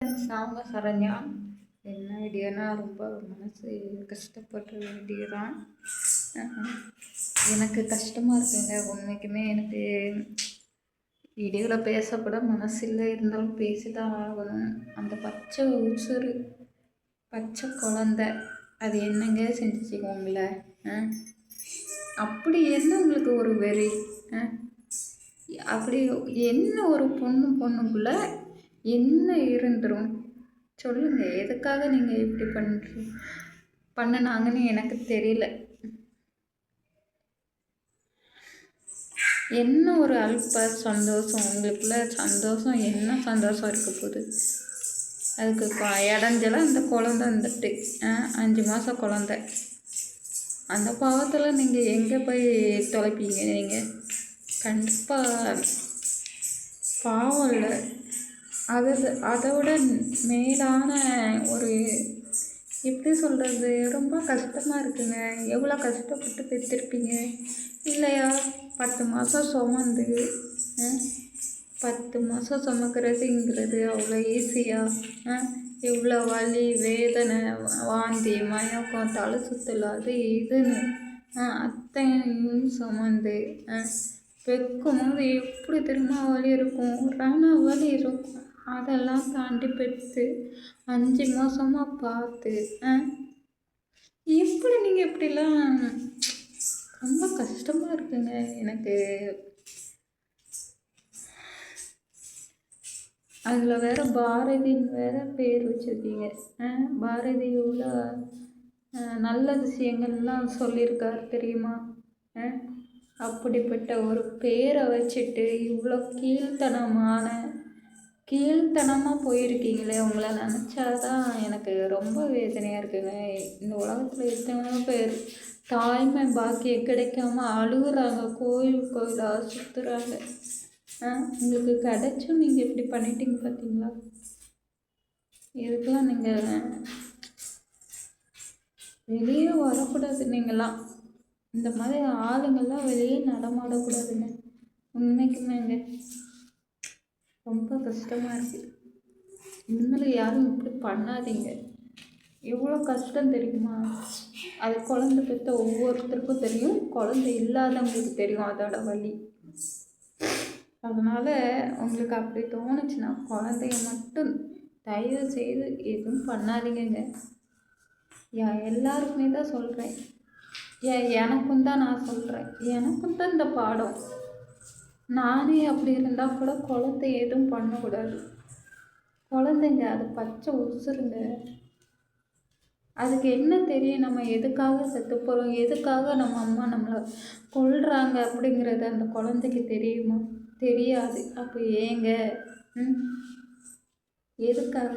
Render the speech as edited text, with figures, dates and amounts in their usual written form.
நான் உங்க சரண்யா. என்ன ஐடியானா ரொம்ப மனசு கஷ்டப்படுற ஐடியா தான். எனக்கு கஷ்டமாக இருக்குங்க. உண்மைக்குமே எனக்கு வீடியோவில் பேசக்கூட மனசு இல்லை, இருந்தாலும் பேசி தான் ஆகணும். அந்த பச்சை உசுறு, பச்சை குழந்த, அது என்னங்க செஞ்சுச்சிங்க உங்களை? அப்படி என்ன உங்களுக்கு ஒரு வெறி? அப்படி என்ன ஒரு பொண்ணுக்குள்ள என்ன இருந்துரும் சொல்லுங்கள். எதுக்காக நீங்கள் இப்படி பண்ணினாங்கன்னு எனக்கு தெரியல. என்ன ஒரு அல்ப சந்தோஷம் உங்களுக்குள்ள? சந்தோஷம் என்ன சந்தோஷம் இருக்க போகுது? அதுக்கு இடைஞ்சலாம் அந்த குழந்தை வந்துட்டு 5 மாதம் குழந்தை. அந்த பாவத்தில் நீங்கள் எங்கே போய் தொலைப்பீங்க? நீங்கள் கண்டிப்பாக பாவம் இல்லை. அதோட மேலான ஒரு எப்படி சொல்கிறது, ரொம்ப கஷ்டமாக இருக்குங்க. எவ்வளோ கஷ்டப்பட்டு பெற்றிருப்பீங்க இல்லையா? 10 மாதம் சுமந்து 10 மாதம் சுமக்கிறதுங்கிறது அவ்வளோ ஈஸியாக? இவ்வளோ வலி, வேதனை, வாந்தி, மயக்கம், தலை சுற்றல், அது இதுன்னு அத்தனையும் சுமந்து வைக்கும்போது எப்படி திரும்ப வலி இருக்கும், ரண வலி இருக்கும். அதெல்லாம் தாண்டி பெற்று 5 மாதமாக பார்த்து எப்படி நீங்கள் இப்படிலாம்? ரொம்ப கஷ்டமாக இருக்குங்க எனக்கு. அதில் வேறு பாரதின்னு வேறு பேர் வச்சுருக்கீங்க. பாரதி உள்ள நல்ல விஷயங்கள்லாம் சொல்லியிருக்கார் தெரியுமா? அப்படிப்பட்ட ஒரு பேரை வச்சுட்டு இவ்வளோ கீழ்த்தனமாக போயிருக்கீங்களே. உங்களை நினச்சாதான் எனக்கு ரொம்ப வேதனையாக இருக்குங்க. இந்த உலகத்தில் எத்தனையோ பேர் தாய்மை பாக்கியம் கிடைக்காம அழுகுறாங்க, கோயிலாக சுற்றுறாங்க. உங்களுக்கு கிடைச்சும் நீங்கள் இப்படி பண்ணிட்டீங்க பார்த்தீங்களா? இதுக்கெல்லாம் நீங்கள் வெளியே வரக்கூடாது. நீங்களாம் இந்த மாதிரி ஆளுங்கள்லாம் வெளியே நடமாடக்கூடாதுங்க. உண்மைக்குமேங்க ரொம்ப கஷ்டமாக இருக்குது. இனிமேல் யாரும் இப்படி பண்ணாதீங்க. எவ்வளோ கஷ்டம் தெரியுமா? அது குழந்தை பெற்ற ஒவ்வொருத்தருக்கும் தெரியும், குழந்தை இல்லாதவங்களுக்கு தெரியும் அதோட வலி. அதனால் உங்களுக்கு அப்படி தோணுச்சுன்னா குழந்தைய மட்டும் தயவு செய்து எதுவும் பண்ணாதீங்க. எல்லாருக்குமே தான் சொல்கிறேன். எனக்கும் தான் நான் சொல்கிறேன். எனக்கும் தான் இந்த பாடம். நானே அப்படி இருந்தால் கூட குழந்தை எதுவும் பண்ணக்கூடாது. குழந்தைங்க அது பச்சை உசுருங்க. அதுக்கு என்ன தெரியும் நம்ம எதுக்காக செத்து போகிறோம், எதுக்காக நம்ம அம்மா நம்மளை கொல்றாங்க அப்படிங்கிறது அந்த குழந்தைக்கு தெரியுமா? தெரியாது. அப்போ ஏங்க எதுக்காக?